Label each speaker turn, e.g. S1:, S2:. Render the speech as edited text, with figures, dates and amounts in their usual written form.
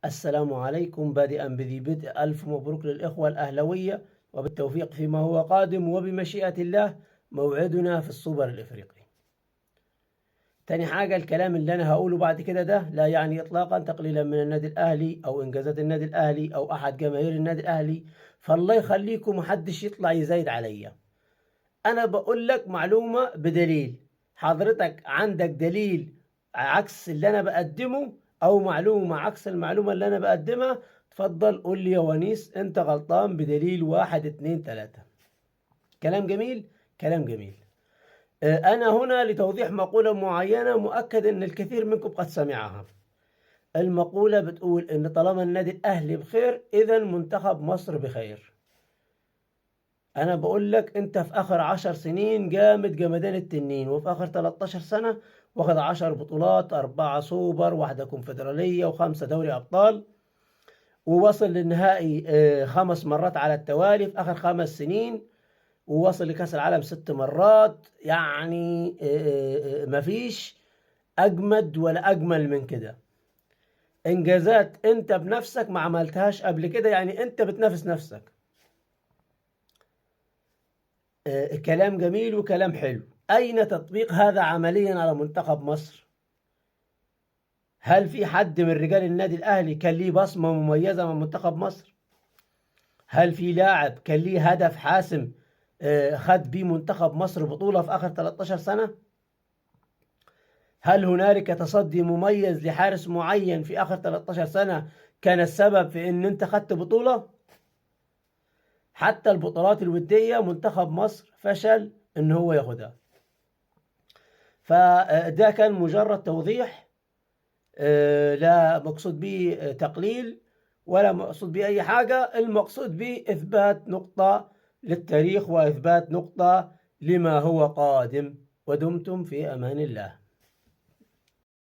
S1: السلام عليكم. بادئا بذي بدء، ألف مبروك للإخوة الأهلوية وبالتوفيق فيما هو قادم، وبمشيئة الله موعدنا في السوبر الإفريقي. تاني حاجة، الكلام اللي أنا هقوله بعد كده ده لا يعني إطلاقا تقليلا من النادي الأهلي أو إنجازات النادي الأهلي أو أحد جماهير النادي الأهلي، فالله يخليكم محدش يطلع يزايد عليا. أنا بقول لك معلومة بدليل، حضرتك عندك دليل عكس اللي أنا بقدمه أو معلومة عكس المعلومة اللي أنا بقدمها، اتفضل قول لي يا ونيس أنت غلطان بدليل 1 2 3. كلام جميل، كلام جميل. أنا هنا لتوضيح مقولة معينة مؤكد أن الكثير منكم قد سمعها. المقولة بتقول أن طالما النادي الأهلي بخير إذا منتخب مصر بخير. أنا بقول لك أنت في آخر 10 سنين جامد جمدان التنين، وفي آخر 13 سنة واخد 10 بطولات، 4 سوبر، واحدة كونفدرالية، و5 دوري أبطال، ووصل للنهائي 5 مرات على التوالي في آخر 5 سنين، ووصل لكأس العالم 6 مرات. يعني مفيش أجمد ولا أجمل من كده. إنجازات أنت بنفسك ما عملتهاش قبل كده، يعني أنت بتنافس نفسك. كلام جميل وكلام حلو. أين تطبيق هذا عمليا على منتخب مصر؟ هل في حد من رجال النادي الأهلي كان ليه بصمة مميزة من منتخب مصر؟ هل في لاعب كان ليه هدف حاسم خد بيه منتخب مصر بطولة في آخر 13 سنة؟ هل هنالك تصدي مميز لحارس معين في آخر 13 سنة كان السبب في أن أنت خدت بطولة؟ حتى البطولات الودية منتخب مصر فشل أن هو ياخدها. فده كان مجرد توضيح، لا مقصود به تقليل ولا مقصود به أي حاجة. المقصود به إثبات نقطة للتاريخ وإثبات نقطة لما هو قادم. ودمتم في أمان الله.